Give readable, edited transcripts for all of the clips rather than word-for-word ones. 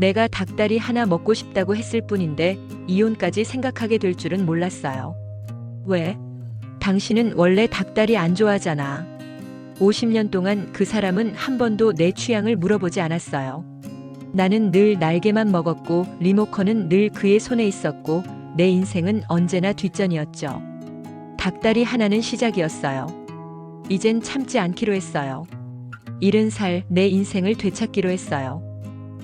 내가 닭다리 하나 먹고 싶다고 했을 뿐인데 이혼까지 생각하게 될 줄은 몰랐어요. 왜? 당신은 원래 닭다리 안 좋아하잖아. 50년 동안 그 사람은 한 번도 내 취향을 물어보지 않았어요. 나는 늘 날개만 먹었고 리모컨은 늘 그의 손에 있었고 내 인생은 언제나 뒷전이었죠. 닭다리 하나는 시작이었어요. 이젠 참지 않기로 했어요. 70살 내 인생을 되찾기로 했어요.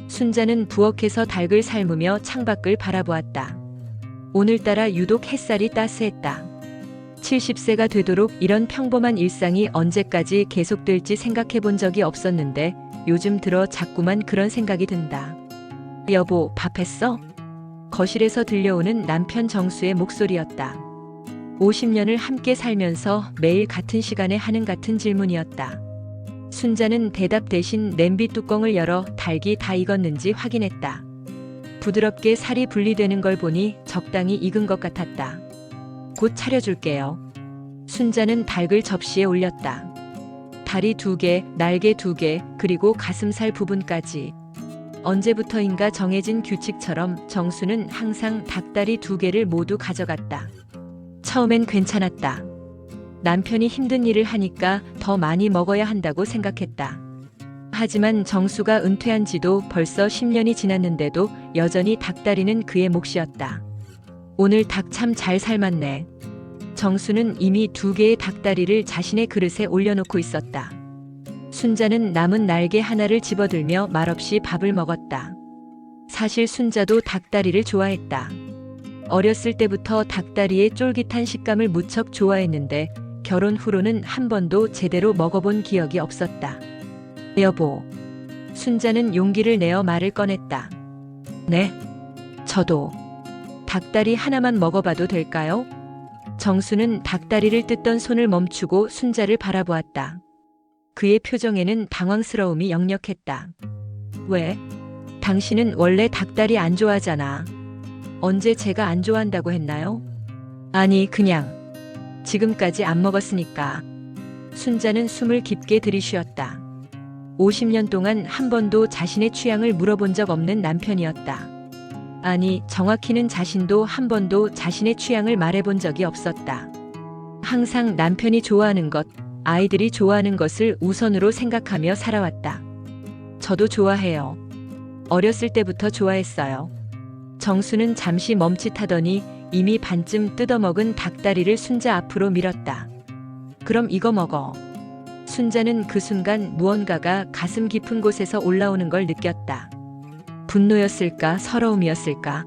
순자는 부엌에서 닭을 삶으며 창밖을 바라보았다. 오늘따라 유독 햇살이 따스했다. 70세가 되도록 이런 평범한 일상이 언제까지 계속될지 생각해 본 적이 없었는데 요즘 들어 자꾸만 그런 생각이 든다. 여보, 밥 했어? 거실에서 들려오는 남편 정수의 목소리였다. 50년을 함께 살면서 매일 같은 시간에 하는 같은 질문이었다. 순자는 대답 대신 냄비 뚜껑을 열어 닭이 다 익었는지 확인했다. 부드럽게 살이 분리되는 걸 보니 적당히 익은 것 같았다. 곧 차려줄게요. 순자는 닭을 접시에 올렸다. 다리 2개, 날개 2개, 그리고 가슴살 부분까지. 언제부터인가 정해진 규칙처럼 정수는 항상 닭다리 2개를 모두 가져갔다. 처음엔 괜찮았다. 남편이 힘든 일을 하니까 더 많이 먹어야 한다고 생각했다. 하지만 정수가 은퇴한 지도 벌써 10년이 지났는데도 여전히 닭다리는 그의 몫이었다. 오늘 닭 참 잘 삶았네. 정수는 이미 2개의 닭다리를 자신의 그릇에 올려놓고 있었다. 순자는 남은 날개 하나를 집어들며 말없이 밥을 먹었다. 사실 순자도 닭다리를 좋아했다. 어렸을 때부터 닭다리의 쫄깃한 식감을 무척 좋아했는데 결혼 후로는 한 번도 제대로 먹어본 기억이 없었다. 여보. 순자는 용기를 내어 말을 꺼냈다. 네? 저도. 닭다리 하나만 먹어봐도 될까요? 정수는 닭다리를 뜯던 손을 멈추고 순자를 바라보았다. 그의 표정에는 당황스러움이 역력했다. 왜? 당신은 원래 닭다리 안 좋아하잖아. 언제 제가 안 좋아한다고 했나요? 아니, 그냥 지금까지 안 먹었으니까. 순자는 숨을 깊게 들이쉬었다. 50년 동안 한 번도 자신의 취향을 물어본 적 없는 남편이었다. 아니, 정확히는 자신도 한 번도 자신의 취향을 말해본 적이 없었다. 항상 남편이 좋아하는 것, 아이들이 좋아하는 것을 우선으로 생각하며 살아왔다. 저도 좋아해요. 어렸을 때부터 좋아했어요. 정수는 잠시 멈칫하더니 이미 반쯤 뜯어먹은 닭다리를 순자 앞으로 밀었다. 그럼 이거 먹어. 순자는 그 순간 무언가가 가슴 깊은 곳에서 올라오는 걸 느꼈다. 분노였을까, 서러움이었을까?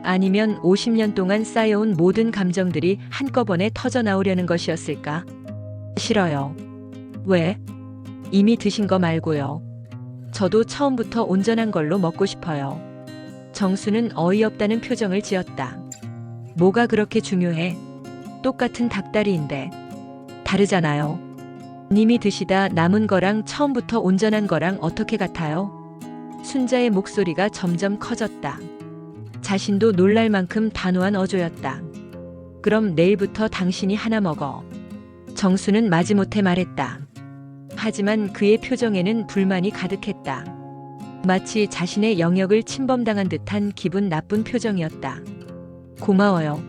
아니면 50년 동안 쌓여온 모든 감정들이 한꺼번에 터져 나오려는 것이었을까? 싫어요. 왜? 이미 드신 거 말고요. 저도 처음부터 온전한 걸로 먹고 싶어요. 정수는 어이없다는 표정을 지었다. 뭐가 그렇게 중요해? 똑같은 닭다리인데. 다르잖아요. 님이 드시다 남은 거랑 처음부터 온전한 거랑 어떻게 같아요? 순자의 목소리가 점점 커졌다. 자신도 놀랄 만큼 단호한 어조였다. 그럼 내일부터 당신이 하나 먹어. 정수는 마지못해 말했다. 하지만 그의 표정에는 불만이 가득했다. 마치 자신의 영역을 침범당한 듯한 기분 나쁜 표정이었다. 고마워요.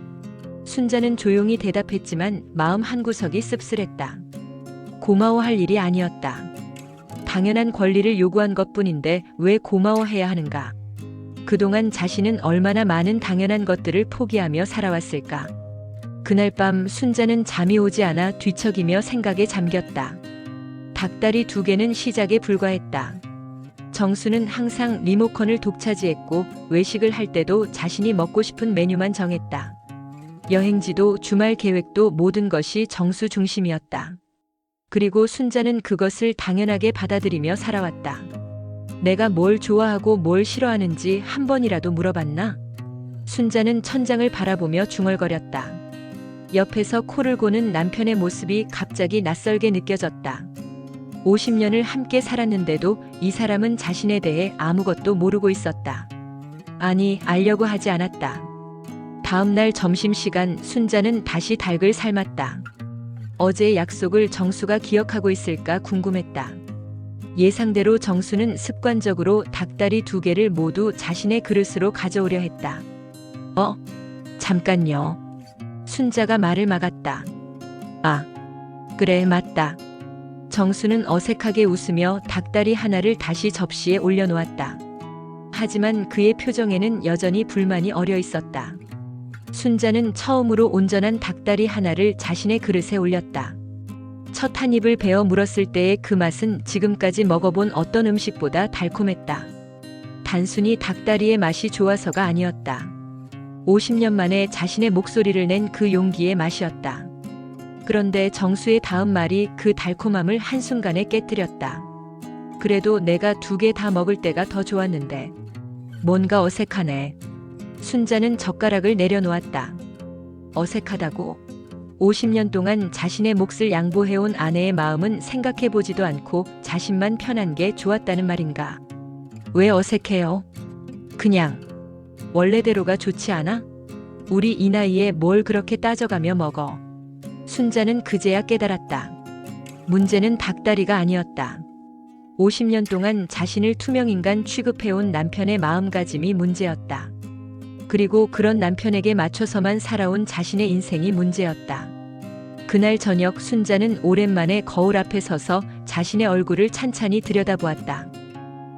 순자는 조용히 대답했지만 마음 한구석이 씁쓸했다. 고마워할 일이 아니었다. 당연한 권리를 요구한 것뿐인데 왜 고마워해야 하는가? 그동안 자신은 얼마나 많은 당연한 것들을 포기하며 살아왔을까? 그날 밤 순자는 잠이 오지 않아 뒤척이며 생각에 잠겼다. 닭다리 2개는 시작에 불과했다. 정수는 항상 리모컨을 독차지했고 외식을 할 때도 자신이 먹고 싶은 메뉴만 정했다. 여행지도 주말 계획도 모든 것이 정수 중심이었다. 그리고 순자는 그것을 당연하게 받아들이며 살아왔다. 내가 뭘 좋아하고 뭘 싫어하는지 한 번이라도 물어봤나? 순자는 천장을 바라보며 중얼거렸다. 옆에서 코를 고는 남편의 모습이 갑자기 낯설게 느껴졌다. 50년을 함께 살았는데도 이 사람은 자신에 대해 아무것도 모르고 있었다. 아니, 알려고 하지 않았다. 다음 날 점심시간 순자는 다시 닭을 삶았다. 어제의 약속을 정수가 기억하고 있을까 궁금했다. 예상대로 정수는 습관적으로 닭다리 2개를 모두 자신의 그릇으로 가져오려 했다. 잠깐요. 순자가 말을 막았다. 아, 그래, 맞다. 정수는 어색하게 웃으며 닭다리 하나를 다시 접시에 올려놓았다. 하지만 그의 표정에는 여전히 불만이 어려 있었다. 순자는 처음으로 온전한 닭다리 하나를 자신의 그릇에 올렸다. 첫 한 입을 베어 물었을 때의 그 맛은 지금까지 먹어본 어떤 음식보다 달콤했다. 단순히 닭다리의 맛이 좋아서가 아니었다. 50년 만에 자신의 목소리를 낸 그 용기의 맛이었다. 그런데 정수의 다음 말이 그 달콤함을 한순간에 깨뜨렸다. 그래도 내가 2개 다 먹을 때가 더 좋았는데. 뭔가 어색하네. 순자는 젓가락을 내려놓았다. 어색하다고? 50년 동안 자신의 몫을 양보해온 아내의 마음은 생각해보지도 않고 자신만 편한 게 좋았다는 말인가? 왜 어색해요? 그냥 원래대로가 좋지 않아? 우리 이 나이에 뭘 그렇게 따져가며 먹어? 순자는 그제야 깨달았다. 문제는 닭다리가 아니었다. 50년 동안 자신을 투명인간 취급해온 남편의 마음가짐이 문제였다. 그리고 그런 남편에게 맞춰서만 살아온 자신의 인생이 문제였다. 그날 저녁 순자는 오랜만에 거울 앞에 서서 자신의 얼굴을 찬찬히 들여다보았다.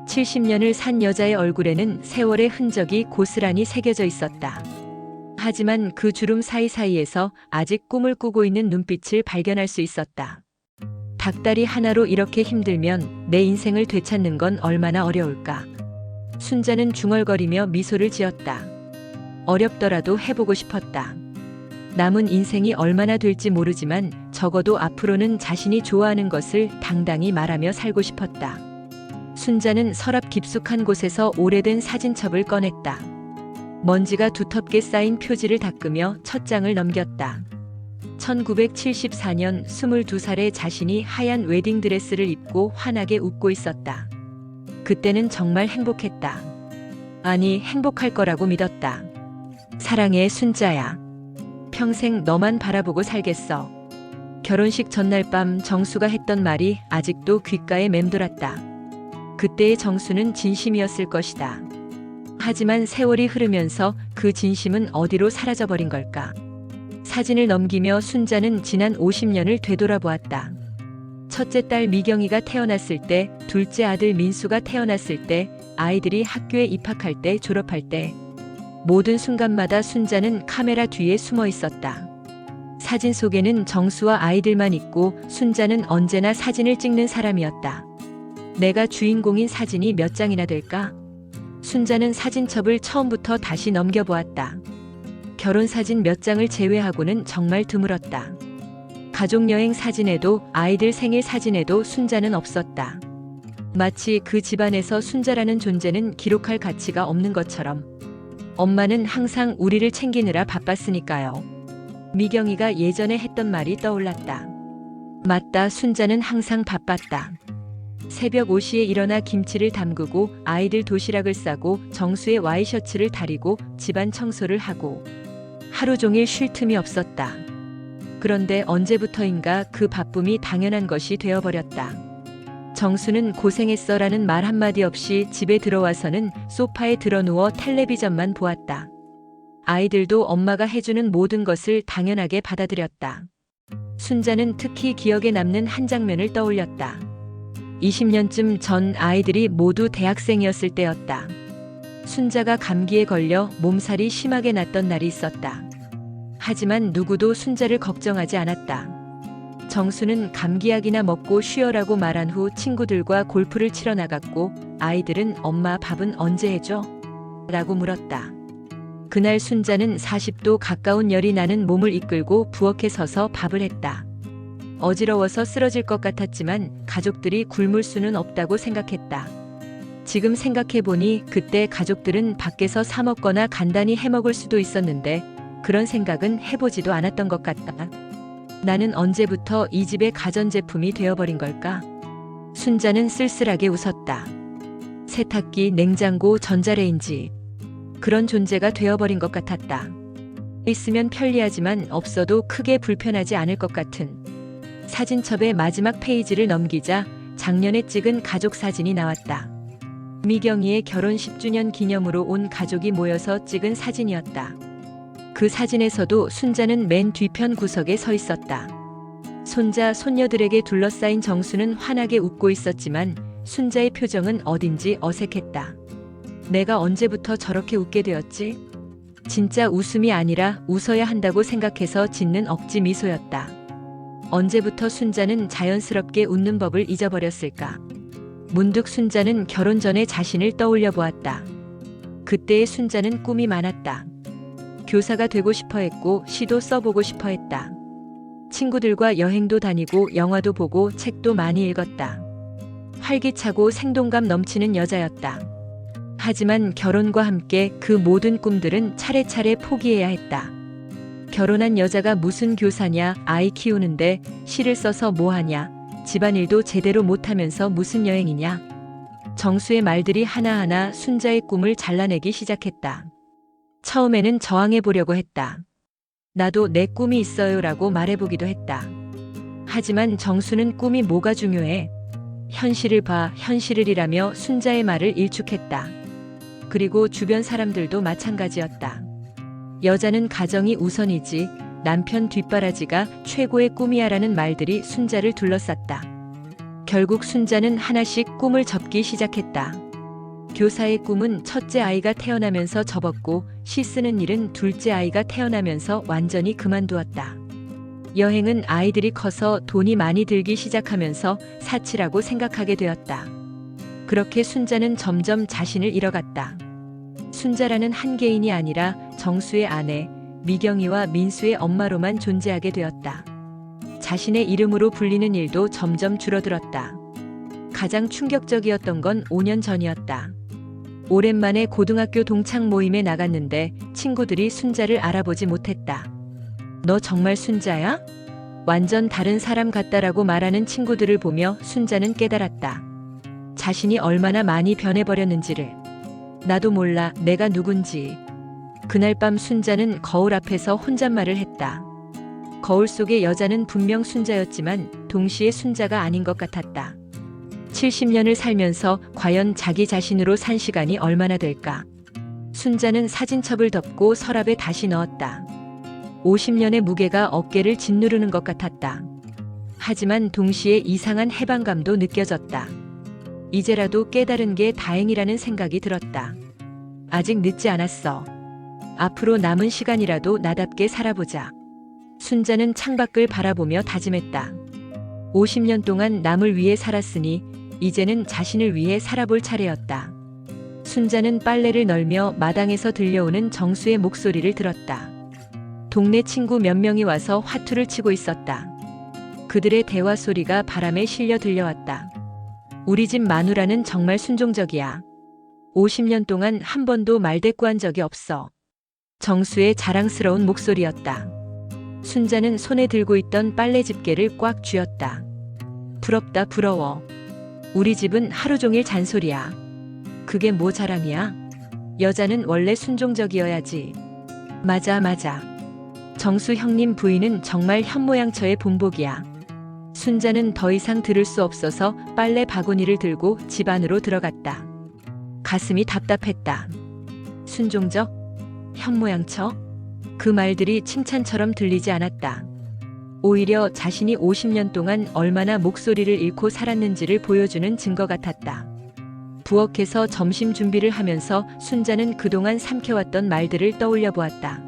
70년을 산 여자의 얼굴에는 세월의 흔적이 고스란히 새겨져 있었다. 하지만 그 주름 사이사이에서 아직 꿈을 꾸고 있는 눈빛을 발견할 수 있었다. 닭다리 하나로 이렇게 힘들면 내 인생을 되찾는 건 얼마나 어려울까. 순자는 중얼거리며 미소를 지었다. 어렵더라도 해보고 싶었다. 남은 인생이 얼마나 될지 모르지만 적어도 앞으로는 자신이 좋아하는 것을 당당히 말하며 살고 싶었다. 순자는 서랍 깊숙한 곳에서 오래된 사진첩을 꺼냈다. 먼지가 두텁게 쌓인 표지를 닦으며 첫 장을 넘겼다. 1974년 22살의 자신이 하얀 웨딩드레스를 입고 환하게 웃고 있었다. 그때는 정말 행복했다. 아니, 행복할 거라고 믿었다. 사랑해, 순자야. 평생 너만 바라보고 살겠어. 결혼식 전날 밤 정수가 했던 말이 아직도 귓가에 맴돌았다. 그때의 정수는 진심이었을 것이다. 하지만 세월이 흐르면서 그 진심은 어디로 사라져버린 걸까? 사진을 넘기며 순자는 지난 50년을 되돌아보았다. 첫째 딸 미경이가 태어났을 때, 둘째 아들 민수가 태어났을 때, 아이들이 학교에 입학할 때, 졸업할 때. 모든 순간마다 순자는 카메라 뒤에 숨어 있었다. 사진 속에는 정수와 아이들만 있고 순자는 언제나 사진을 찍는 사람이었다. 내가 주인공인 사진이 몇 장이나 될까? 순자는 사진첩을 처음부터 다시 넘겨보았다. 결혼사진 몇 장을 제외하고는 정말 드물었다. 가족여행 사진에도 아이들 생일 사진에도 순자는 없었다. 마치 그 집안에서 순자라는 존재는 기록할 가치가 없는 것처럼. 엄마는 항상 우리를 챙기느라 바빴으니까요. 미경이가 예전에 했던 말이 떠올랐다. 맞다, 순자는 항상 바빴다. 새벽 5시에 일어나 김치를 담그고 아이들 도시락을 싸고 정수의 와이셔츠를 다리고 집안 청소를 하고 하루 종일 쉴 틈이 없었다. 그런데 언제부터인가 그 바쁨이 당연한 것이 되어버렸다. 정수는 고생했어라는 말 한마디 없이 집에 들어와서는 소파에 드러누워 텔레비전만 보았다. 아이들도 엄마가 해주는 모든 것을 당연하게 받아들였다. 순자는 특히 기억에 남는 한 장면을 떠올렸다. 20년쯤 전 아이들이 모두 대학생이었을 때였다. 순자가 감기에 걸려 몸살이 심하게 났던 날이 있었다. 하지만 누구도 순자를 걱정하지 않았다. 정수는 감기약이나 먹고 쉬어라고 말한 후 친구들과 골프를 치러 나갔고 아이들은 엄마 밥은 언제 해줘? 라고 물었다. 그날 순자는 40도 가까운 열이 나는 몸을 이끌고 부엌에 서서 밥을 했다. 어지러워서 쓰러질 것 같았지만 가족들이 굶을 수는 없다고 생각했다. 지금 생각해보니 그때 가족들은 밖에서 사 먹거나 간단히 해먹을 수도 있었는데 그런 생각은 해보지도 않았던 것 같다. 나는 언제부터 이 집의 가전제품이 되어버린 걸까? 순자는 쓸쓸하게 웃었다. 세탁기, 냉장고, 전자레인지. 그런 존재가 되어버린 것 같았다. 있으면 편리하지만 없어도 크게 불편하지 않을 것 같은. 사진첩의 마지막 페이지를 넘기자 작년에 찍은 가족 사진이 나왔다. 미경이의 결혼 10주년 기념으로 온 가족이 모여서 찍은 사진이었다. 그 사진에서도 순자는 맨 뒤편 구석에 서 있었다. 손자, 손녀들에게 둘러싸인 정수는 환하게 웃고 있었지만 순자의 표정은 어딘지 어색했다. 내가 언제부터 저렇게 웃게 되었지? 진짜 웃음이 아니라 웃어야 한다고 생각해서 짓는 억지 미소였다. 언제부터 순자는 자연스럽게 웃는 법을 잊어버렸을까? 문득 순자는 결혼 전에 자신을 떠올려 보았다. 그때의 순자는 꿈이 많았다. 교사가 되고 싶어 했고 시도 써보고 싶어 했다. 친구들과 여행도 다니고 영화도 보고 책도 많이 읽었다. 활기차고 생동감 넘치는 여자였다. 하지만 결혼과 함께 그 모든 꿈들은 차례차례 포기해야 했다. 결혼한 여자가 무슨 교사냐, 아이 키우는데 시를 써서 뭐하냐, 집안일도 제대로 못하면서 무슨 여행이냐. 정수의 말들이 하나하나 순자의 꿈을 잘라내기 시작했다. 처음에는 저항해 보려고 했다. 나도 내 꿈이 있어요라고 말해보기도 했다. 하지만 정수는 꿈이 뭐가 중요해? 현실을 봐, 현실을이라며 순자의 말을 일축했다. 그리고 주변 사람들도 마찬가지였다. 여자는 가정이 우선이지, 남편 뒷바라지가 최고의 꿈이야라는 말들이 순자를 둘러쌌다. 결국 순자는 하나씩 꿈을 접기 시작했다. 교사의 꿈은 첫째 아이가 태어나면서 접었고 시 쓰는 일은 둘째 아이가 태어나면서 완전히 그만두었다. 여행은 아이들이 커서 돈이 많이 들기 시작하면서 사치라고 생각하게 되었다. 그렇게 순자는 점점 자신을 잃어갔다. 순자라는 한 개인이 아니라 정수의 아내, 미경이와 민수의 엄마로만 존재하게 되었다. 자신의 이름으로 불리는 일도 점점 줄어들었다. 가장 충격적이었던 건 5년 전이었다. 오랜만에 고등학교 동창 모임에 나갔는데 친구들이 순자를 알아보지 못했다. 너 정말 순자야? 완전 다른 사람 같다라고 말하는 친구들을 보며 순자는 깨달았다. 자신이 얼마나 많이 변해버렸는지를. 나도 몰라 내가 누군지. 그날 밤 순자는 거울 앞에서 혼잣말을 했다. 거울 속의 여자는 분명 순자였지만 동시에 순자가 아닌 것 같았다. 70년을 살면서 과연 자기 자신으로 산 시간이 얼마나 될까? 순자는 사진첩을 덮고 서랍에 다시 넣었다. 50년의 무게가 어깨를 짓누르는 것 같았다. 하지만 동시에 이상한 해방감도 느껴졌다. 이제라도 깨달은 게 다행이라는 생각이 들었다. 아직 늦지 않았어. 앞으로 남은 시간이라도 나답게 살아보자. 순자는 창밖을 바라보며 다짐했다. 50년 동안 남을 위해 살았으니 이제는 자신을 위해 살아볼 차례였다. 순자는 빨래를 널며 마당에서 들려오는 정수의 목소리를 들었다. 동네 친구 몇 명이 와서 화투를 치고 있었다. 그들의 대화 소리가 바람에 실려 들려왔다. 우리 집 마누라는 정말 순종적이야. 50년 동안 한 번도 말대꾸한 적이 없어. 정수의 자랑스러운 목소리였다. 순자는 손에 들고 있던 빨래 집게를 꽉 쥐었다. 부럽다 부러워. 우리 집은 하루 종일 잔소리야. 그게 뭐 자랑이야? 여자는 원래 순종적이어야지. 맞아 맞아. 정수 형님 부인은 정말 현모양처의 본복이야. 순자는 더 이상 들을 수 없어서 빨래 바구니를 들고 집 안으로 들어갔다. 가슴이 답답했다. 순종적? 현모양처? 그 말들이 칭찬처럼 들리지 않았다. 오히려 자신이 50년 동안 얼마나 목소리를 잃고 살았는지를 보여주는 증거 같았다. 부엌에서 점심 준비를 하면서 순자는 그동안 삼켜왔던 말들을 떠올려 보았다.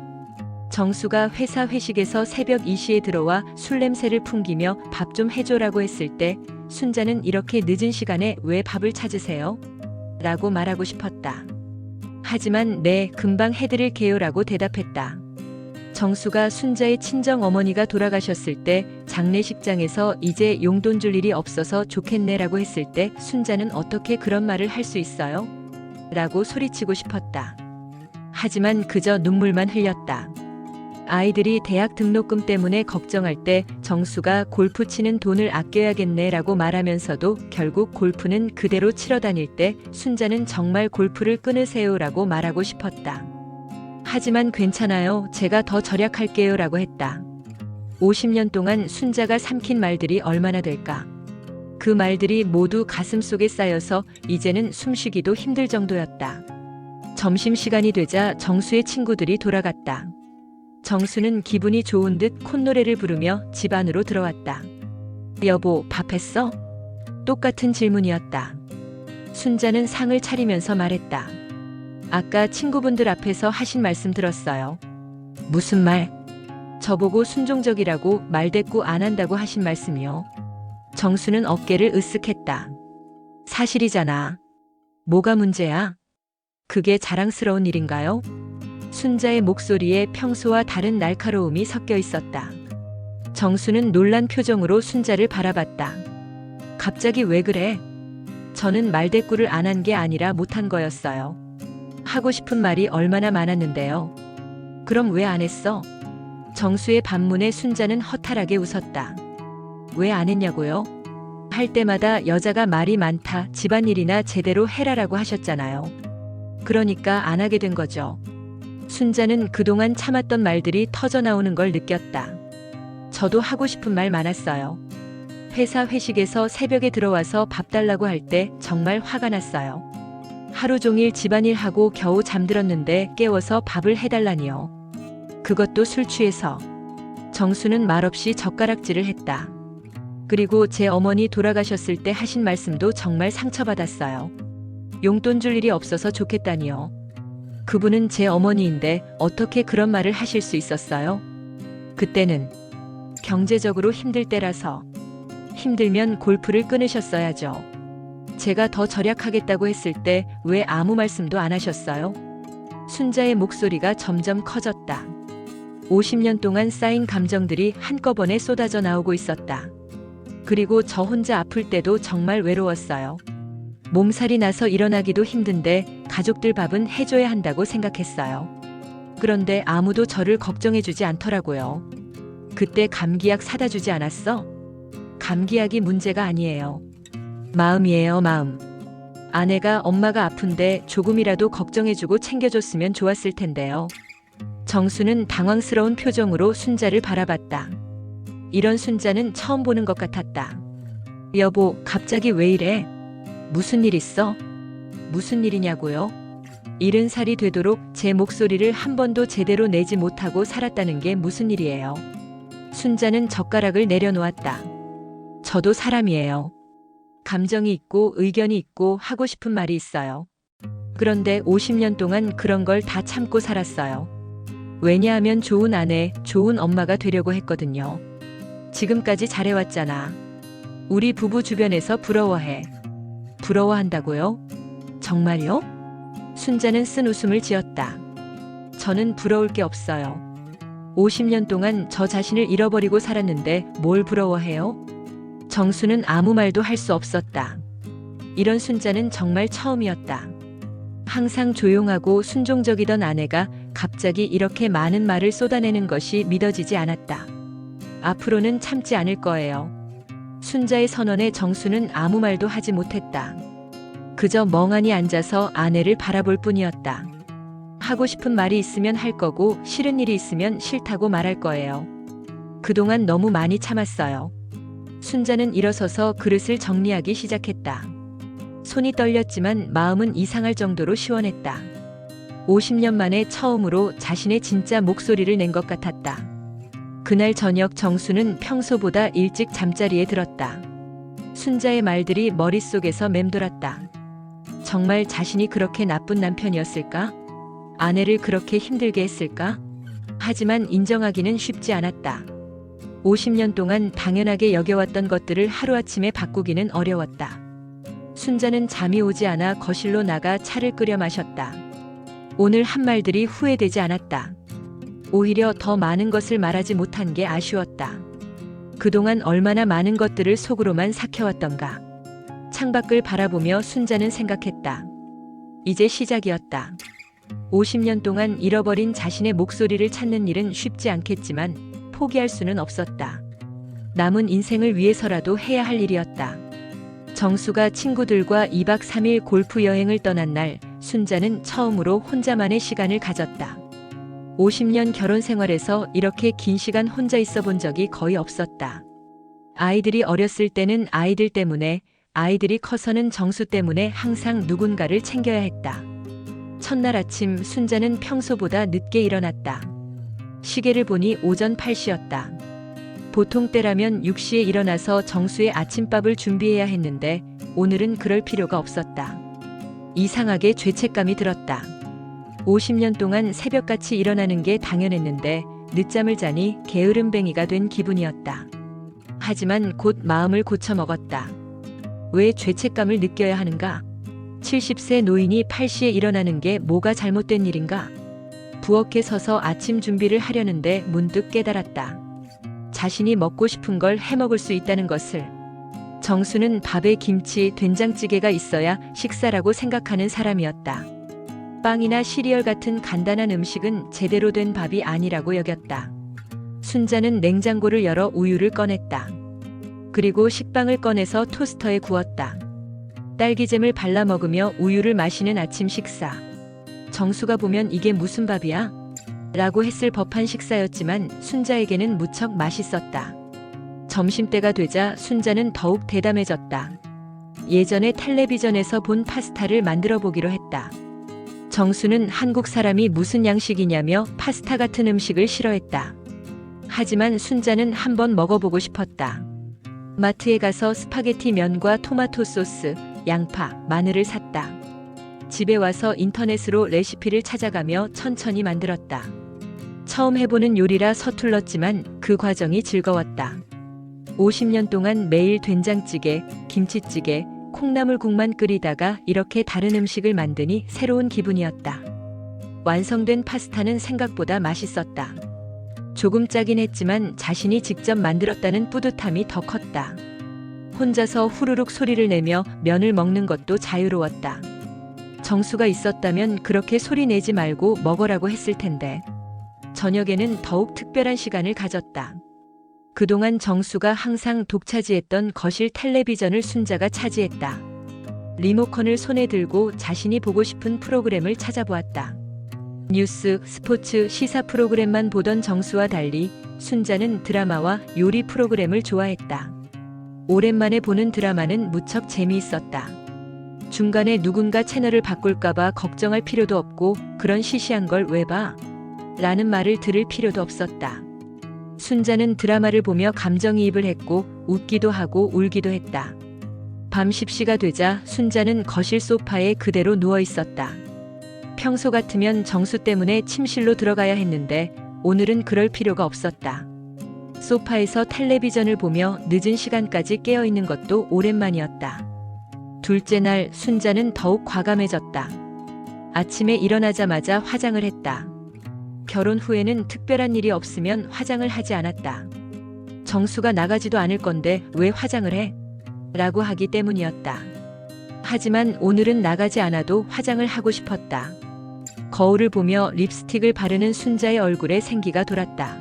정수가 회사 회식에서 새벽 2시에 들어와 술 냄새를 풍기며 밥 좀 해줘라고 했을 때 순자는 이렇게 늦은 시간에 왜 밥을 찾으세요? 라고 말하고 싶었다. 하지만 네, 금방 해드릴게요라고 대답했다. 정수가 순자의 친정 어머니가 돌아가셨을 때 장례식장에서 이제 용돈 줄 일이 없어서 좋겠네라고 했을 때 순자는 어떻게 그런 말을 할 수 있어요? 라고 소리치고 싶었다. 하지만 그저 눈물만 흘렸다. 아이들이 대학 등록금 때문에 걱정할 때 정수가 골프 치는 돈을 아껴야겠네라고 말하면서도 결국 골프는 그대로 치러 다닐 때 순자는 정말 골프를 끊으세요라고 말하고 싶었다. 하지만 괜찮아요. 제가 더 절약할게요라고 했다. 50년 동안 순자가 삼킨 말들이 얼마나 될까? 그 말들이 모두 가슴속에 쌓여서 이제는 숨쉬기도 힘들 정도였다. 점심시간이 되자 정수의 친구들이 돌아갔다. 정수는 기분이 좋은 듯 콧노래를 부르며 집 안으로 들어왔다. 여보, 밥 했어? 똑같은 질문이었다. 순자는 상을 차리면서 말했다. 아까 친구분들 앞에서 하신 말씀 들었어요. 무슨 말? 저보고 순종적이라고 말대꾸 안 한다고 하신 말씀이요. 정수는 어깨를 으쓱했다. 사실이잖아. 뭐가 문제야? 그게 자랑스러운 일인가요? 순자의 목소리에 평소와 다른 날카로움이 섞여 있었다. 정수는 놀란 표정으로 순자를 바라봤다. 갑자기 왜 그래? 저는 말대꾸를 안 한 게 아니라 못한 거였어요. 하고 싶은 말이 얼마나 많았는데요. 그럼 왜 안 했어? 정수의 반문에 순자는 허탈하게 웃었다. 왜 안 했냐고요? 할 때마다 여자가 말이 많다, 집안일이나 제대로 해라라고 하셨잖아요. 그러니까 안 하게 된 거죠. 순자는 그동안 참았던 말들이 터져나오는 걸 느꼈다. 저도 하고 싶은 말 많았어요. 회사 회식에서 새벽에 들어와서 밥 달라고 할 때 정말 화가 났어요. 하루 종일 집안일하고 겨우 잠들었는데 깨워서 밥을 해달라니요. 그것도 술 취해서. 정수는 말없이 젓가락질을 했다. 그리고 제 어머니 돌아가셨을 때 하신 말씀도 정말 상처받았어요. 용돈 줄 일이 없어서 좋겠다니요. 그분은 제 어머니인데 어떻게 그런 말을 하실 수 있었어요? 그때는 경제적으로 힘들 때라서. 힘들면 골프를 끊으셨어야죠. 제가 더 절약하겠다고 했을 때 왜 아무 말씀도 안 하셨어요? 순자의 목소리가 점점 커졌다. 50년 동안 쌓인 감정들이 한꺼번에 쏟아져 나오고 있었다. 그리고 저 혼자 아플 때도 정말 외로웠어요. 몸살이 나서 일어나기도 힘든데 가족들 밥은 해줘야 한다고 생각했어요. 그런데 아무도 저를 걱정해주지 않더라고요. 그때 감기약 사다 주지 않았어? 감기약이 문제가 아니에요. 마음이에요, 마음. 아내가 엄마가 아픈데 조금이라도 걱정해주고 챙겨줬으면 좋았을 텐데요. 정수는 당황스러운 표정으로 순자를 바라봤다. 이런 순자는 처음 보는 것 같았다. 여보, 갑자기 왜 이래? 무슨 일 있어? 무슨 일이냐고요? 70살이 되도록 제 목소리를 한 번도 제대로 내지 못하고 살았다는 게 무슨 일이에요? 순자는 젓가락을 내려놓았다. 저도 사람이에요. 감정이 있고 의견이 있고 하고 싶은 말이 있어요. 그런데 50년 동안 그런 걸 다 참고 살았어요. 왜냐하면 좋은 아내, 좋은 엄마가 되려고 했거든요. 지금까지 잘해왔잖아. 우리 부부 주변에서 부러워해. 부러워한다고요? 정말요? 순자는 쓴 웃음을 지었다. 저는 부러울 게 없어요. 50년 동안 저 자신을 잃어버리고 살았는데 뭘 부러워해요? 정수는 아무 말도 할 수 없었다. 이런 순자는 정말 처음이었다. 항상 조용하고 순종적이던 아내가 갑자기 이렇게 많은 말을 쏟아내는 것이 믿어지지 않았다. 앞으로는 참지 않을 거예요. 순자의 선언에 정수는 아무 말도 하지 못했다. 그저 멍하니 앉아서 아내를 바라볼 뿐이었다. 하고 싶은 말이 있으면 할 거고 싫은 일이 있으면 싫다고 말할 거예요. 그동안 너무 많이 참았어요. 순자는 일어서서 그릇을 정리하기 시작했다. 손이 떨렸지만 마음은 이상할 정도로 시원했다. 50년 만에 처음으로 자신의 진짜 목소리를 낸 것 같았다. 그날 저녁 정수는 평소보다 일찍 잠자리에 들었다. 순자의 말들이 머릿속에서 맴돌았다. 정말 자신이 그렇게 나쁜 남편이었을까? 아내를 그렇게 힘들게 했을까? 하지만 인정하기는 쉽지 않았다. 50년 동안 당연하게 여겨왔던 것들을 하루아침에 바꾸기는 어려웠다. 순자는 잠이 오지 않아 거실로 나가 차를 끓여 마셨다. 오늘 한 말들이 후회되지 않았다. 오히려 더 많은 것을 말하지 못한 게 아쉬웠다. 그동안 얼마나 많은 것들을 속으로만 삭혀왔던가. 창밖을 바라보며 순자는 생각했다. 이제 시작이었다. 50년 동안 잃어버린 자신의 목소리를 찾는 일은 쉽지 않겠지만 포기할 수는 없었다. 남은 인생을 위해서라도 해야 할 일이었다. 정수가 친구들과 2박 3일 골프 여행을 떠난 날, 순자는 처음으로 혼자만의 시간을 가졌다. 50년 결혼 생활에서 이렇게 긴 시간 혼자 있어 본 적이 거의 없었다. 아이들이 어렸을 때는 아이들 때문에, 아이들이 커서는 정수 때문에 항상 누군가를 챙겨야 했다. 첫날 아침 순자는 평소보다 늦게 일어났다. 시계를 보니 오전 8시였다. 보통 때라면 6시에 일어나서 정수의 아침밥을 준비해야 했는데 오늘은 그럴 필요가 없었다. 이상하게 죄책감이 들었다. 50년 동안 새벽같이 일어나는 게 당연했는데 늦잠을 자니 게으름뱅이가 된 기분이었다. 하지만 곧 마음을 고쳐먹었다. 왜 죄책감을 느껴야 하는가? 70세 노인이 8시에 일어나는 게 뭐가 잘못된 일인가? 부엌에 서서 아침 준비를 하려는데 문득 깨달았다. 자신이 먹고 싶은 걸 해먹을 수 있다는 것을. 정수는 밥에 김치, 된장찌개가 있어야 식사라고 생각하는 사람이었다. 빵이나 시리얼 같은 간단한 음식은 제대로 된 밥이 아니라고 여겼다. 순자는 냉장고를 열어 우유를 꺼냈다. 그리고 식빵을 꺼내서 토스터에 구웠다. 딸기잼을 발라 먹으며 우유를 마시는 아침 식사. 정수가 보면 이게 무슨 밥이야? 라고 했을 법한 식사였지만 순자에게는 무척 맛있었다. 점심때가 되자 순자는 더욱 대담해졌다. 예전에 텔레비전에서 본 파스타를 만들어 보기로 했다. 정수는 한국 사람이 무슨 양식이냐며 파스타 같은 음식을 싫어했다. 하지만 순자는 한번 먹어보고 싶었다. 마트에 가서 스파게티 면과 토마토 소스, 양파, 마늘을 샀다. 집에 와서 인터넷으로 레시피를 찾아가며 천천히 만들었다. 처음 해보는 요리라 서툴렀지만 그 과정이 즐거웠다. 50년 동안 매일 된장찌개, 김치찌개, 콩나물국만 끓이다가 이렇게 다른 음식을 만드니 새로운 기분이었다. 완성된 파스타는 생각보다 맛있었다. 조금 짜긴 했지만 자신이 직접 만들었다는 뿌듯함이 더 컸다. 혼자서 후루룩 소리를 내며 면을 먹는 것도 자유로웠다. 정수가 있었다면 그렇게 소리 내지 말고 먹으라고 했을 텐데. 저녁에는 더욱 특별한 시간을 가졌다. 그동안 정수가 항상 독차지했던 거실 텔레비전을 순자가 차지했다. 리모컨을 손에 들고 자신이 보고 싶은 프로그램을 찾아보았다. 뉴스, 스포츠, 시사 프로그램만 보던 정수와 달리 순자는 드라마와 요리 프로그램을 좋아했다. 오랜만에 보는 드라마는 무척 재미있었다. 중간에 누군가 채널을 바꿀까봐 걱정할 필요도 없고 그런 시시한 걸 왜 봐? 라는 말을 들을 필요도 없었다. 순자는 드라마를 보며 감정이입을 했고 웃기도 하고 울기도 했다. 밤 10시가 되자 순자는 거실 소파에 그대로 누워 있었다. 평소 같으면 정수 때문에 침실로 들어가야 했는데 오늘은 그럴 필요가 없었다. 소파에서 텔레비전을 보며 늦은 시간까지 깨어 있는 것도 오랜만이었다. 둘째 날 순자는 더욱 과감해졌다. 아침에 일어나자마자 화장을 했다. 결혼 후에는 특별한 일이 없으면 화장을 하지 않았다. 정수가 나가지도 않을 건데 왜 화장을 해? 라고 하기 때문이었다. 하지만 오늘은 나가지 않아도 화장을 하고 싶었다. 거울을 보며 립스틱을 바르는 순자의 얼굴에 생기가 돌았다.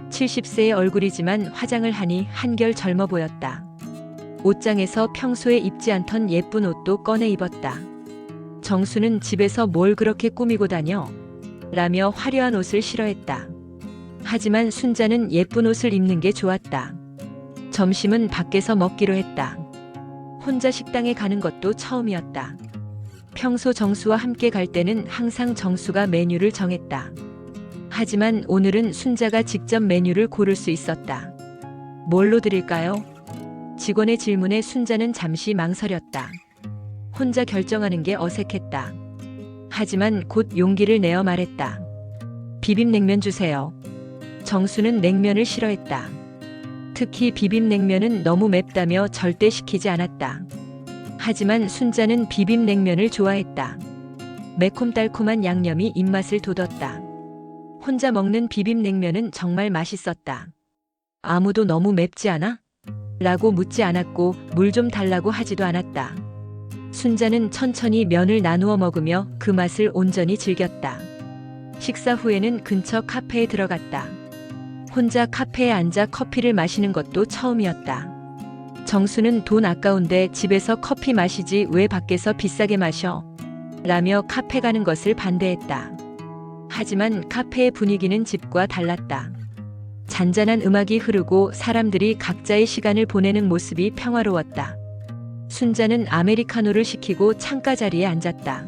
70세의 얼굴이지만 화장을 하니 한결 젊어 보였다. 옷장에서 평소에 입지 않던 예쁜 옷도 꺼내 입었다. 정수는 집에서 뭘 그렇게 꾸미고 다녀? 라며 화려한 옷을 싫어했다. 하지만 순자는 예쁜 옷을 입는 게 좋았다. 점심은 밖에서 먹기로 했다. 혼자 식당에 가는 것도 처음이었다. 평소 정수와 함께 갈 때는 항상 정수가 메뉴를 정했다. 하지만 오늘은 순자가 직접 메뉴를 고를 수 있었다. 뭘로 드릴까요? 직원의 질문에 순자는 잠시 망설였다. 혼자 결정하는 게 어색했다. 하지만 곧 용기를 내어 말했다. 비빔냉면 주세요. 정수는 냉면을 싫어했다. 특히 비빔냉면은 너무 맵다며 절대 시키지 않았다. 하지만 순자는 비빔냉면을 좋아했다. 매콤달콤한 양념이 입맛을 돋웠다. 혼자 먹는 비빔냉면은 정말 맛있었다. 아무도 너무 맵지 않아? 라고 묻지 않았고 물 좀 달라고 하지도 않았다. 순자는 천천히 면을 나누어 먹으며 그 맛을 온전히 즐겼다. 식사 후에는 근처 카페에 들어갔다. 혼자 카페에 앉아 커피를 마시는 것도 처음이었다. 정수는 돈 아까운데 집에서 커피 마시지 왜 밖에서 비싸게 마셔? 라며 카페 가는 것을 반대했다. 하지만 카페의 분위기는 집과 달랐다. 잔잔한 음악이 흐르고 사람들이 각자의 시간을 보내는 모습이 평화로웠다. 순자는 아메리카노를 시키고 창가 자리에 앉았다.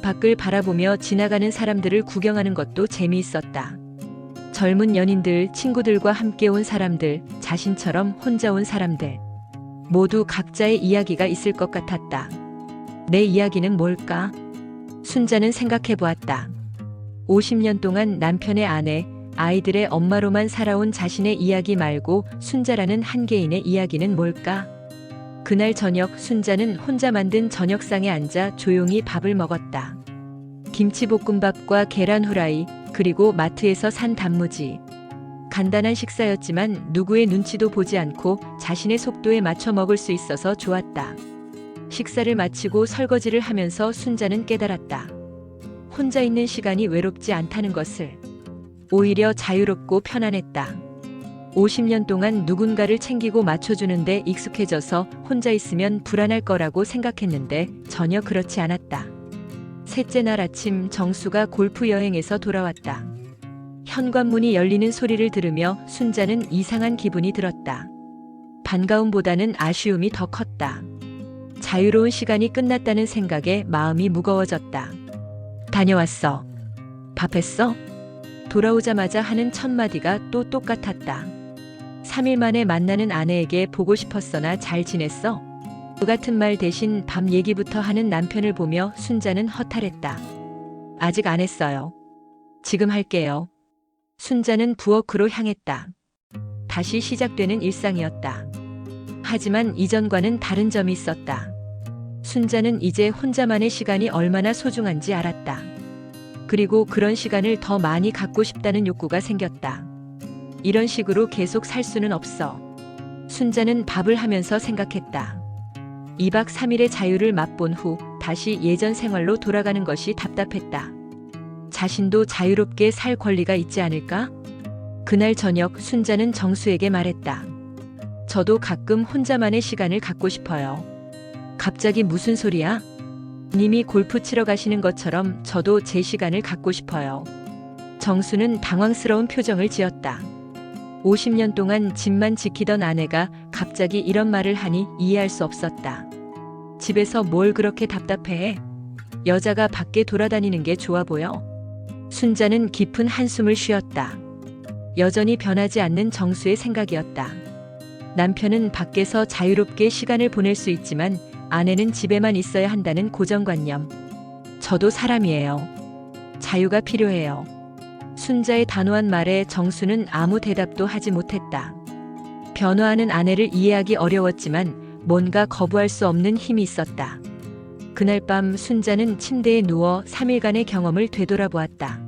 밖을 바라보며 지나가는 사람들을 구경하는 것도 재미있었다. 젊은 연인들, 친구들과 함께 온 사람들, 자신처럼 혼자 온 사람들. 모두 각자의 이야기가 있을 것 같았다. 내 이야기는 뭘까? 순자는 생각해 보았다. 50년 동안 남편의 아내, 아이들의 엄마로만 살아온 자신의 이야기 말고 순자라는 한 개인의 이야기는 뭘까? 그날 저녁 순자는 혼자 만든 저녁상에 앉아 조용히 밥을 먹었다. 김치볶음밥과 계란 후라이, 그리고 마트에서 산 단무지. 간단한 식사였지만 누구의 눈치도 보지 않고 자신의 속도에 맞춰 먹을 수 있어서 좋았다. 식사를 마치고 설거지를 하면서 순자는 깨달았다. 혼자 있는 시간이 외롭지 않다는 것을. 오히려 자유롭고 편안했다. 50년 동안 누군가를 챙기고 맞춰주는데 익숙해져서 혼자 있으면 불안할 거라고 생각했는데 전혀 그렇지 않았다. 셋째 날 아침 정수가 골프 여행에서 돌아왔다. 현관문이 열리는 소리를 들으며 순자는 이상한 기분이 들었다. 반가움보다는 아쉬움이 더 컸다. 자유로운 시간이 끝났다는 생각에 마음이 무거워졌다. 다녀왔어. 밥 했어? 돌아오자마자 하는 첫 마디가 또 똑같았다. 3일 만에 만나는 아내에게 보고 싶었으나 잘 지냈어? 그 같은 말 대신 밥 얘기부터 하는 남편을 보며 순자는 허탈했다. 아직 안 했어요. 지금 할게요. 순자는 부엌으로 향했다. 다시 시작되는 일상이었다. 하지만 이전과는 다른 점이 있었다. 순자는 이제 혼자만의 시간이 얼마나 소중한지 알았다. 그리고 그런 시간을 더 많이 갖고 싶다는 욕구가 생겼다. 이런 식으로 계속 살 수는 없어. 순자는 밥을 하면서 생각했다. 2박 3일의 자유를 맛본 후 다시 예전 생활로 돌아가는 것이 답답했다. 자신도 자유롭게 살 권리가 있지 않을까? 그날 저녁 순자는 정수에게 말했다. 저도 가끔 혼자만의 시간을 갖고 싶어요. 갑자기 무슨 소리야? 님이 골프 치러 가시는 것처럼 저도 제 시간을 갖고 싶어요. 정수는 당황스러운 표정을 지었다. 50년 동안 집만 지키던 아내가 갑자기 이런 말을 하니 이해할 수 없었다. 집에서 뭘 그렇게 답답해해? 여자가 밖에 돌아다니는 게 좋아 보여? 순자는 깊은 한숨을 쉬었다. 여전히 변하지 않는 정수의 생각이었다. 남편은 밖에서 자유롭게 시간을 보낼 수 있지만 아내는 집에만 있어야 한다는 고정관념. 저도 사람이에요. 자유가 필요해요. 순자의 단호한 말에 정수는 아무 대답도 하지 못했다. 변화하는 아내를 이해하기 어려웠지만 뭔가 거부할 수 없는 힘이 있었다. 그날 밤 순자는 침대에 누워 3일간의 경험을 되돌아보았다.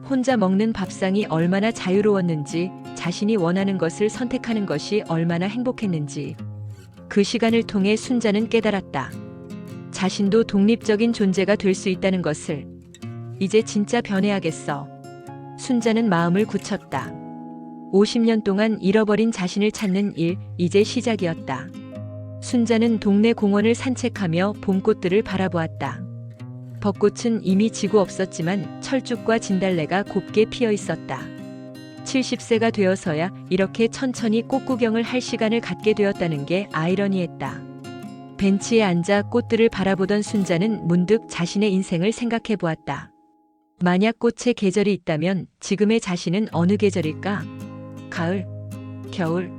혼자 먹는 밥상이 얼마나 자유로웠는지, 자신이 원하는 것을 선택하는 것이 얼마나 행복했는지. 그 시간을 통해 순자는 깨달았다. 자신도 독립적인 존재가 될 수 있다는 것을. 이제 진짜 변해야겠어. 순자는 마음을 굳혔다. 50년 동안 잃어버린 자신을 찾는 일, 이제 시작이었다. 순자는 동네 공원을 산책하며 봄꽃들을 바라보았다. 벚꽃은 이미 지고 없었지만 철쭉과 진달래가 곱게 피어 있었다. 70세가 되어서야 이렇게 천천히 꽃 구경을 할 시간을 갖게 되었다는 게 아이러니했다. 벤치에 앉아 꽃들을 바라보던 순자는 문득 자신의 인생을 생각해 보았다. 만약 꽃의 계절이 있다면 지금의 자신은 어느 계절일까? 가을? 겨울?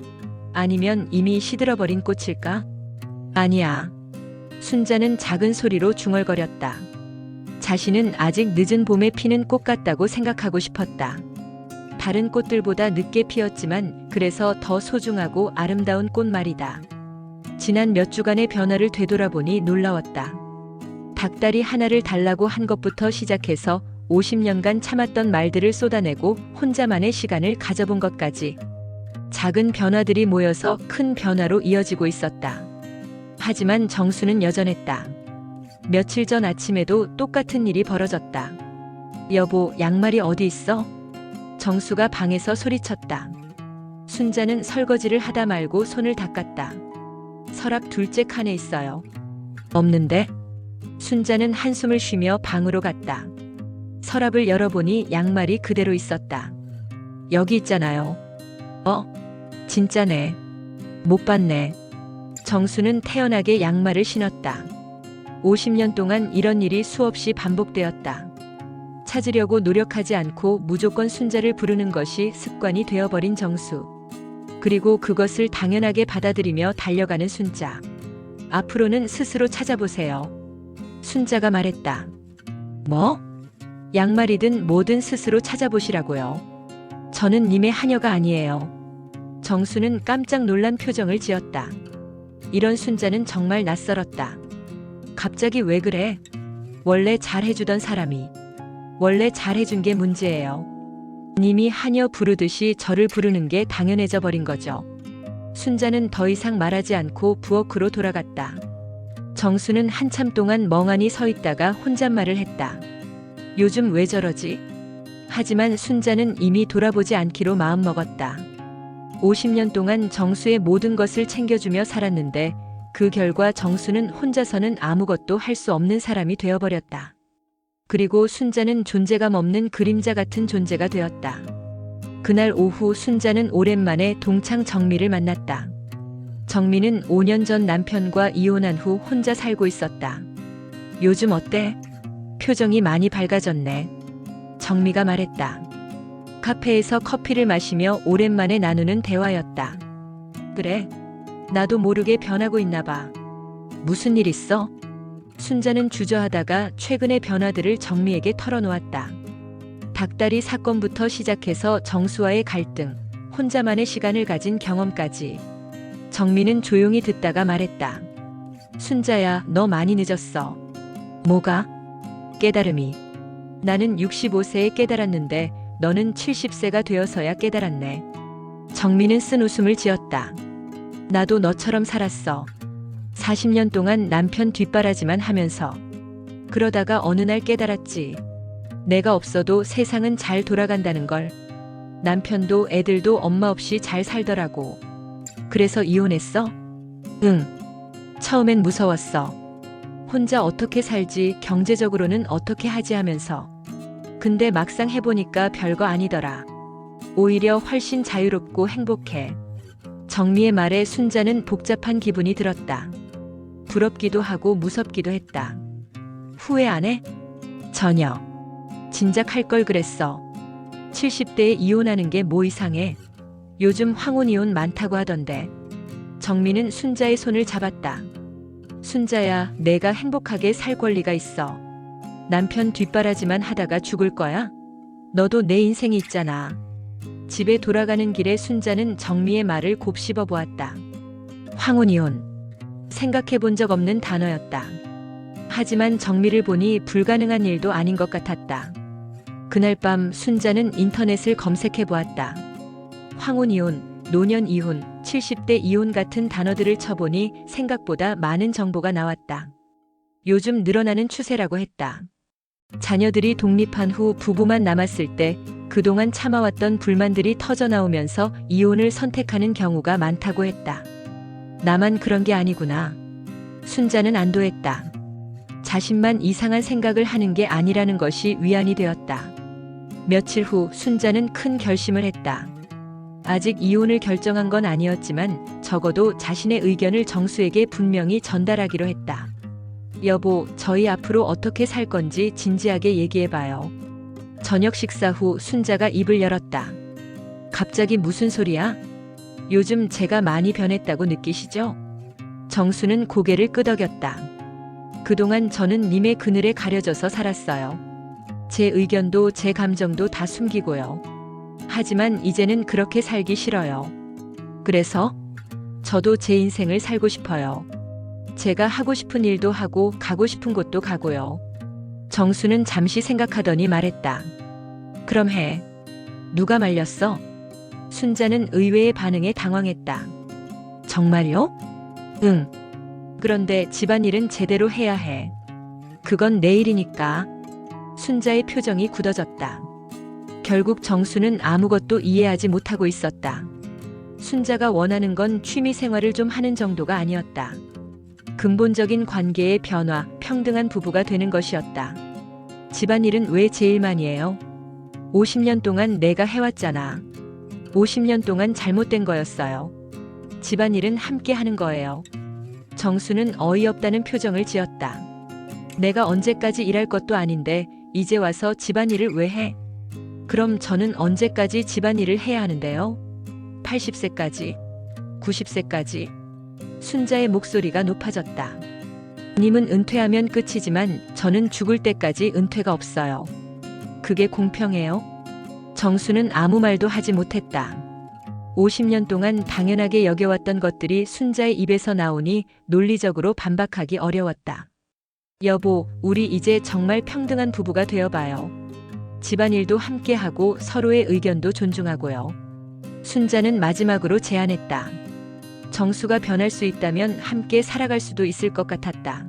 아니면 이미 시들어버린 꽃일까? 아니야. 순자는 작은 소리로 중얼거렸다. 자신은 아직 늦은 봄에 피는 꽃 같다고 생각하고 싶었다. 다른 꽃들보다 늦게 피었지만 그래서 더 소중하고 아름다운 꽃 말이다. 지난 몇 주간의 변화를 되돌아보니 놀라웠다. 닭다리 하나를 달라고 한 것부터 시작해서 50년간 참았던 말들을 쏟아내고 혼자만의 시간을 가져본 것까지. 작은 변화들이 모여서 큰 변화로 이어지고 있었다. 하지만 정수는 여전했다. 며칠 전 아침에도 똑같은 일이 벌어졌다. 여보, 양말이 어디 있어? 정수가 방에서 소리쳤다. 순자는 설거지를 하다 말고 손을 닦았다. 서랍 둘째 칸에 있어요. 없는데? 순자는 한숨을 쉬며 방으로 갔다. 서랍을 열어보니 양말이 그대로 있었다. 여기 있잖아요. 진짜네. 못 봤네. 정수는 태연하게 양말을 신었다. 50년 동안 이런 일이 수없이 반복되었다. 찾으려고 노력하지 않고 무조건 순자를 부르는 것이 습관이 되어버린 정수. 그리고 그것을 당연하게 받아들이며 달려가는 순자. 앞으로는 스스로 찾아보세요. 순자가 말했다. 뭐? 양말이든 뭐든 스스로 찾아보시라고요. 저는 님의 하녀가 아니에요. 정수는 깜짝 놀란 표정을 지었다. 이런 순자는 정말 낯설었다. 갑자기 왜 그래? 원래 잘해주던 사람이. 원래 잘해준 게 문제예요. 님이 하녀 부르듯이 저를 부르는 게 당연해져 버린 거죠. 순자는 더 이상 말하지 않고 부엌으로 돌아갔다. 정수는 한참 동안 멍하니 서 있다가 혼잣말을 했다. 요즘 왜 저러지? 하지만 순자는 이미 돌아보지 않기로 마음먹었다. 50년 동안 정수의 모든 것을 챙겨주며 살았는데 그 결과 정수는 혼자서는 아무것도 할 수 없는 사람이 되어버렸다. 그리고 순자는 존재감 없는 그림자 같은 존재가 되었다. 그날 오후 순자는 오랜만에 동창 정미를 만났다. 정미는 5년 전 남편과 이혼한 후 혼자 살고 있었다. 요즘 어때? 표정이 많이 밝아졌네. 정미가 말했다. 카페에서 커피를 마시며 오랜만에 나누는 대화였다. 그래, 나도 모르게 변하고 있나 봐. 무슨 일 있어? 순자는 주저하다가 최근의 변화들을 정미에게 털어놓았다. 닭다리 사건부터 시작해서 정수와의 갈등, 혼자만의 시간을 가진 경험까지. 정미는 조용히 듣다가 말했다. 순자야, 너 많이 늦었어. 뭐가? 깨달음이. 나는 65세에 깨달았는데 너는 70세가 되어서야 깨달았네. 정미는 쓴 웃음을 지었다. 나도 너처럼 살았어. 40년 동안 남편 뒷바라지만 하면서. 그러다가 어느 날 깨달았지. 내가 없어도 세상은 잘 돌아간다는 걸. 남편도 애들도 엄마 없이 잘 살더라고. 그래서 이혼했어? 응. 처음엔 무서웠어. 혼자 어떻게 살지, 경제적으로는 어떻게 하지 하면서. 근데 막상 해보니까 별거 아니더라. 오히려 훨씬 자유롭고 행복해. 정미의 말에 순자는 복잡한 기분이 들었다. 부럽기도 하고 무섭기도 했다. 후회 안 해? 전혀. 진작 할 걸 그랬어. 70대에 이혼하는 게 뭐 이상해. 요즘 황혼 이혼 많다고 하던데. 정미는 순자의 손을 잡았다. 순자야, 내가 행복하게 살 권리가 있어. 남편 뒷바라지만 하다가 죽을 거야? 너도 내 인생이 있잖아. 집에 돌아가는 길에 순자는 정미의 말을 곱씹어 보았다. 황혼 이혼. 생각해 본 적 없는 단어였다. 하지만 정미를 보니 불가능한 일도 아닌 것 같았다. 그날 밤 순자는 인터넷을 검색해 보았다. 황혼 이혼, 노년 이혼, 70대 이혼 같은 단어들을 쳐보니 생각보다 많은 정보가 나왔다. 요즘 늘어나는 추세라고 했다. 자녀들이 독립한 후 부부만 남았을 때 그동안 참아왔던 불만들이 터져나오면서 이혼을 선택하는 경우가 많다고 했다. 나만 그런 게 아니구나. 순자는 안도했다. 자신만 이상한 생각을 하는 게 아니라는 것이 위안이 되었다. 며칠 후 순자는 큰 결심을 했다. 아직 이혼을 결정한 건 아니었지만 적어도 자신의 의견을 정수에게 분명히 전달하기로 했다. 여보, 저희 앞으로 어떻게 살 건지 진지하게 얘기해봐요. 저녁 식사 후 순자가 입을 열었다. 갑자기 무슨 소리야? 요즘 제가 많이 변했다고 느끼시죠? 정수는 고개를 끄덕였다. 그동안 저는 님의 그늘에 가려져서 살았어요. 제 의견도 제 감정도 다 숨기고요. 하지만 이제는 그렇게 살기 싫어요. 그래서 저도 제 인생을 살고 싶어요. 제가 하고 싶은 일도 하고 가고 싶은 곳도 가고요. 정수는 잠시 생각하더니 말했다. 그럼 해. 누가 말렸어? 순자는 의외의 반응에 당황했다. 정말요? 응. 그런데 집안일은 제대로 해야 해. 그건 내일이니까. 순자의 표정이 굳어졌다. 결국 정수는 아무것도 이해하지 못하고 있었다. 순자가 원하는 건 취미 생활을 좀 하는 정도가 아니었다. 근본적인 관계의 변화, 평등한 부부가 되는 것이었다. 집안일은 왜 제일 많이 해요? 50년 동안 내가 해왔잖아. 50년 동안 잘못된 거였어요. 집안일은 함께 하는 거예요. 정수는 어이없다는 표정을 지었다. 내가 언제까지 일할 것도 아닌데 이제 와서 집안일을 왜 해? 그럼 저는 언제까지 집안일을 해야 하는데요? 80세까지, 90세까지. 순자의 목소리가 높아졌다. 님은 은퇴하면 끝이지만 저는 죽을 때까지 은퇴가 없어요. 그게 공평해요? 정수는 아무 말도 하지 못했다. 50년 동안 당연하게 여겨왔던 것들이 순자의 입에서 나오니 논리적으로 반박하기 어려웠다. 여보, 우리 이제 정말 평등한 부부가 되어봐요. 집안일도 함께하고 서로의 의견도 존중하고요. 순자는 마지막으로 제안했다. 정수가 변할 수 있다면 함께 살아갈 수도 있을 것 같았다.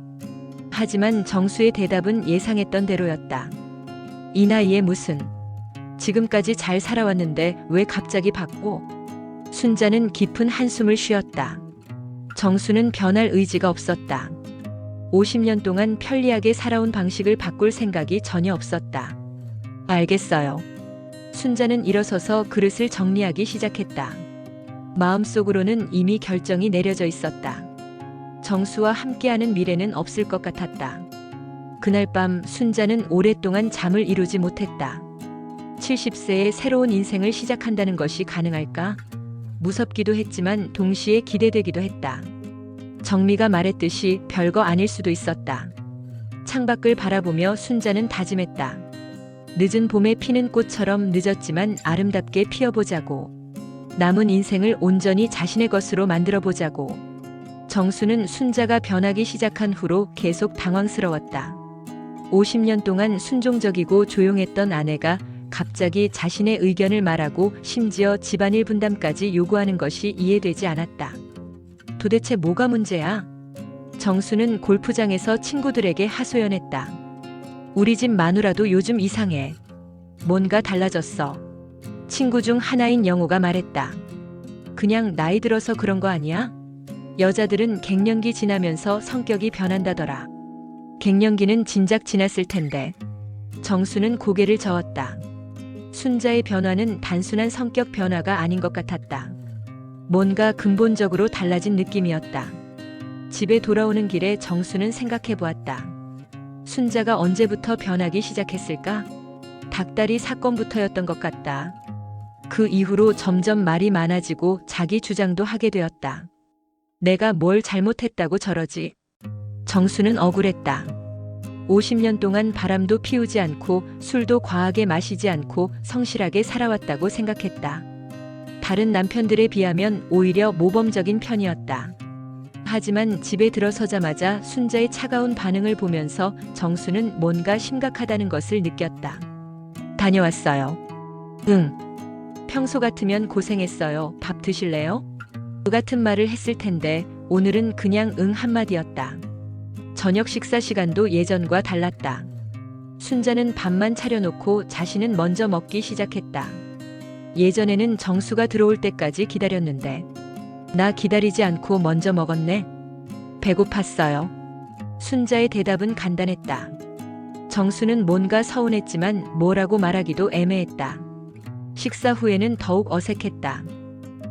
하지만 정수의 대답은 예상했던 대로였다. 이 나이에 무슨. 지금까지 잘 살아왔는데 왜 갑자기 바꿔? 순자는 깊은 한숨을 쉬었다. 정수는 변할 의지가 없었다. 50년 동안 편리하게 살아온 방식을 바꿀 생각이 전혀 없었다. 알겠어요. 순자는 일어서서 그릇을 정리하기 시작했다. 마음속으로는 이미 결정이 내려져 있었다. 정수와 함께하는 미래는 없을 것 같았다. 그날 밤 순자는 오랫동안 잠을 이루지 못했다. 70세에 새로운 인생을 시작한다는 것이 가능할까? 무섭기도 했지만 동시에 기대되기도 했다. 정미가 말했듯이 별거 아닐 수도 있었다. 창밖을 바라보며 순자는 다짐했다. 늦은 봄에 피는 꽃처럼 늦었지만 아름답게 피어보자고. 남은 인생을 온전히 자신의 것으로 만들어보자고. 정수는 순자가 변하기 시작한 후로 계속 당황스러웠다. 50년 동안 순종적이고 조용했던 아내가 갑자기 자신의 의견을 말하고 심지어 집안일 분담까지 요구하는 것이 이해되지 않았다. 도대체 뭐가 문제야? 정수는 골프장에서 친구들에게 하소연했다. 우리 집 마누라도 요즘 이상해. 뭔가 달라졌어. 친구 중 하나인 영호가 말했다. 그냥 나이 들어서 그런 거 아니야? 여자들은 갱년기 지나면서 성격이 변한다더라. 갱년기는 진작 지났을 텐데. 정수는 고개를 저었다. 순자의 변화는 단순한 성격 변화가 아닌 것 같았다. 뭔가 근본적으로 달라진 느낌이었다. 집에 돌아오는 길에 정수는 생각해 보았다. 순자가 언제부터 변하기 시작했을까? 닭다리 사건부터였던 것 같다. 그 이후로 점점 말이 많아지고 자기 주장도 하게 되었다. 내가 뭘 잘못했다고 저러지? 정수는 억울했다. 50년 동안 바람도 피우지 않고 술도 과하게 마시지 않고 성실하게 살아왔다고 생각했다. 다른 남편들에 비하면 오히려 모범적인 편이었다. 하지만 집에 들어서자마자 순자의 차가운 반응을 보면서 정수는 뭔가 심각하다는 것을 느꼈다. 다녀왔어요. 응. 평소 같으면 고생했어요. 밥 드실래요? 그 같은 말을 했을 텐데 오늘은 그냥 응 한마디였다. 저녁 식사 시간도 예전과 달랐다. 순자는 밥만 차려놓고 자신은 먼저 먹기 시작했다. 예전에는 정수가 들어올 때까지 기다렸는데 나 기다리지 않고 먼저 먹었네. 배고팠어요. 순자의 대답은 간단했다. 정수는 뭔가 서운했지만 뭐라고 말하기도 애매했다. 식사 후에는 더욱 어색했다.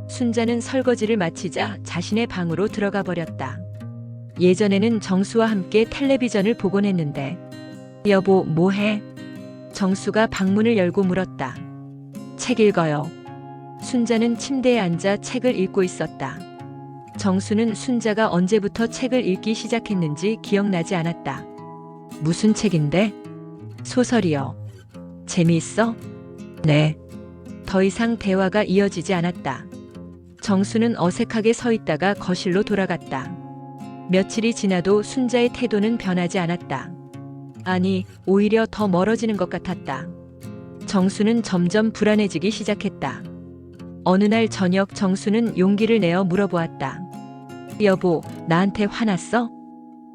순자는 설거지를 마치자 자신의 방으로 들어가 버렸다. 예전에는 정수와 함께 텔레비전을 보곤 했는데 여보 뭐해? 정수가 방문을 열고 물었다. 책 읽어요. 순자는 침대에 앉아 책을 읽고 있었다. 정수는 순자가 언제부터 책을 읽기 시작했는지 기억나지 않았다. 무슨 책인데? 소설이요. 재미있어? 네. 더 이상 대화가 이어지지 않았다. 정수는 어색하게 서 있다가 거실로 돌아갔다. 며칠이 지나도 순자의 태도는 변하지 않았다. 아니, 오히려 더 멀어지는 것 같았다. 정수는 점점 불안해지기 시작했다. 어느 날 저녁 정수는 용기를 내어 물어보았다. 여보, 나한테 화났어?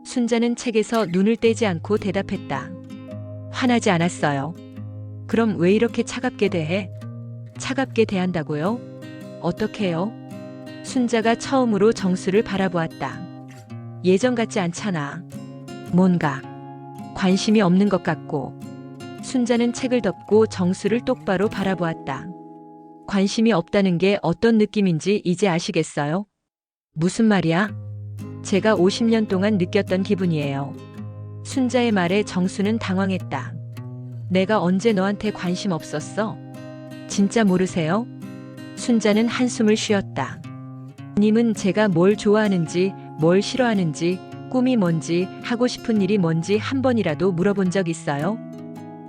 순자는 책에서 눈을 떼지 않고 대답했다. 화나지 않았어요. 그럼 왜 이렇게 차갑게 대해? 차갑게 대한다고요? 어떻게요? 순자가 처음으로 정수를 바라보았다. 예전 같지 않잖아. 뭔가 관심이 없는 것 같고. 순자는 책을 덮고 정수를 똑바로 바라보았다. 관심이 없다는 게 어떤 느낌인지 이제 아시겠어요? 무슨 말이야? 제가 50년 동안 느꼈던 기분이에요. 순자의 말에 정수는 당황했다. 내가 언제 너한테 관심 없었어? 진짜 모르세요? 순자는 한숨을 쉬었다. 님은 제가 뭘 좋아하는지, 뭘 싫어하는지, 꿈이 뭔지, 하고 싶은 일이 뭔지 한 번이라도 물어본 적 있어요?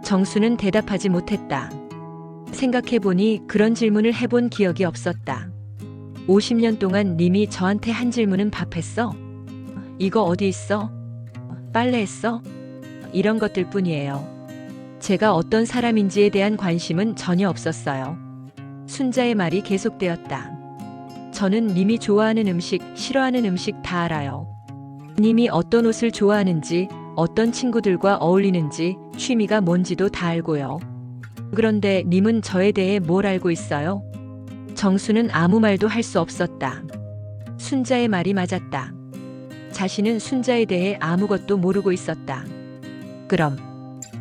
정수는 대답하지 못했다. 생각해보니 그런 질문을 해본 기억이 없었다. 50년 동안 님이 저한테 한 질문은 밥했어? 이거 어디 있어? 빨래했어? 이런 것들 뿐이에요. 제가 어떤 사람인지에 대한 관심은 전혀 없었어요. 순자의 말이 계속되었다. 저는 님이 좋아하는 음식, 싫어하는 음식 다 알아요. 님이 어떤 옷을 좋아하는지, 어떤 친구들과 어울리는지, 취미가 뭔지도 다 알고요. 그런데 님은 저에 대해 뭘 알고 있어요? 정수는 아무 말도 할 수 없었다. 순자의 말이 맞았다. 자신은 순자에 대해 아무것도 모르고 있었다. 그럼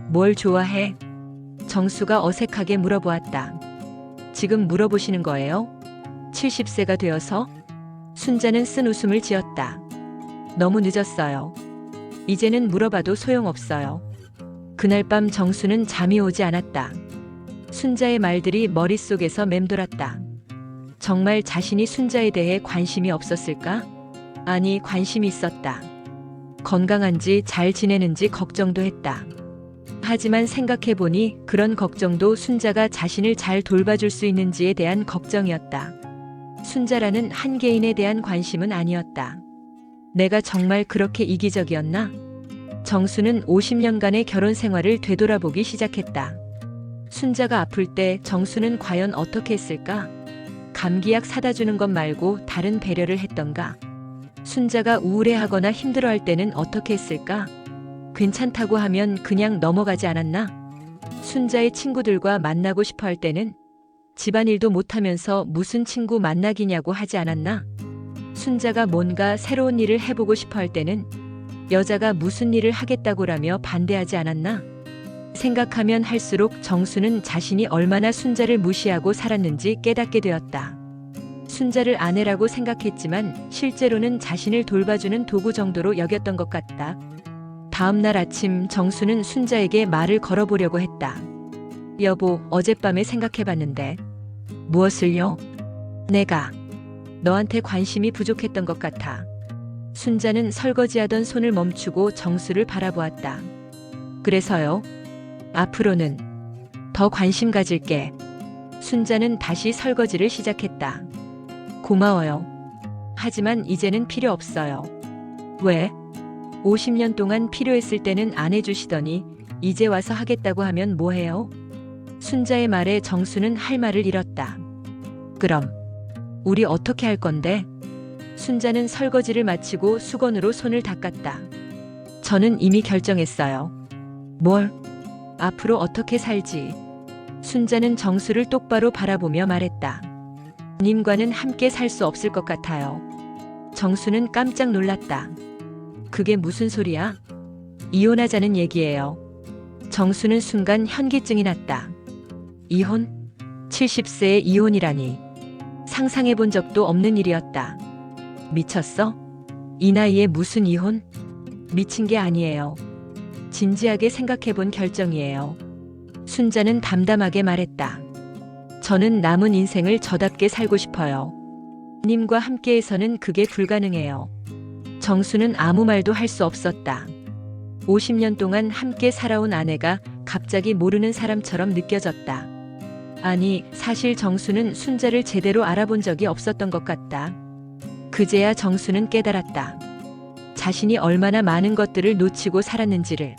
뭘 좋아해? 정수가 어색하게 물어보았다. 지금 물어보시는 거예요? 70세가 되어서? 순자는 쓴 웃음을 지었다. 너무 늦었어요. 이제는 물어봐도 소용없어요. 그날 밤 정수는 잠이 오지 않았다. 순자의 말들이 머릿속에서 맴돌았다. 정말 자신이 순자에 대해 관심이 없었을까? 아니, 관심이 있었다. 건강한지 잘 지내는지 걱정도 했다. 하지만 생각해보니 그런 걱정도 순자가 자신을 잘 돌봐줄 수 있는지에 대한 걱정이었다. 순자라는 한 개인에 대한 관심은 아니었다. 내가 정말 그렇게 이기적이었나? 정수는 50년간의 결혼 생활을 되돌아보기 시작했다. 순자가 아플 때 정수는 과연 어떻게 했을까? 감기약 사다 주는 것 말고 다른 배려를 했던가? 순자가 우울해하거나 힘들어할 때는 어떻게 했을까? 괜찮다고 하면 그냥 넘어가지 않았나? 순자의 친구들과 만나고 싶어 할 때는 집안일도 못하면서 무슨 친구 만나기냐고 하지 않았나? 순자가 뭔가 새로운 일을 해보고 싶어 할 때는 여자가 무슨 일을 하겠다고라며 반대하지 않았나? 생각하면 할수록 정수는 자신이 얼마나 순자를 무시하고 살았는지 깨닫게 되었다. 순자를 아내라고 생각했지만 실제로는 자신을 돌봐주는 도구 정도로 여겼던 것 같다. 다음 날 아침 정수는 순자에게 말을 걸어보려고 했다. 여보, 어젯밤에 생각해봤는데. 무엇을요? 내가 너한테 관심이 부족했던 것 같아. 순자는 설거지하던 손을 멈추고 정수를 바라보았다. 그래서요? 앞으로는 더 관심 가질게. 순자는 다시 설거지를 시작했다. 고마워요. 하지만 이제는 필요 없어요. 왜? 50년 동안 필요했을 때는 안 해주시더니 이제 와서 하겠다고 하면 뭐해요? 순자의 말에 정수는 할 말을 잃었다. 그럼 우리 어떻게 할 건데? 순자는 설거지를 마치고 수건으로 손을 닦았다. 저는 이미 결정했어요. 뭘? 앞으로 어떻게 살지? 순자는 정수를 똑바로 바라보며 말했다. 님과는 함께 살 수 없을 것 같아요. 정수는 깜짝 놀랐다. 그게 무슨 소리야? 이혼하자는 얘기예요. 정수는 순간 현기증이 났다. 이혼? 70세에 이혼이라니. 상상해 본 적도 없는 일이었다. 미쳤어? 이 나이에 무슨 이혼? 미친 게 아니에요. 진지하게 생각해 본 결정이에요. 순자는 담담하게 말했다. 저는 남은 인생을 저답게 살고 싶어요. 님과 함께해서는 그게 불가능해요. 정수는 아무 말도 할 수 없었다. 50년 동안 함께 살아온 아내가 갑자기 모르는 사람처럼 느껴졌다. 아니, 사실 정수는 순자를 제대로 알아본 적이 없었던 것 같다. 그제야 정수는 깨달았다. 자신이 얼마나 많은 것들을 놓치고 살았는지를.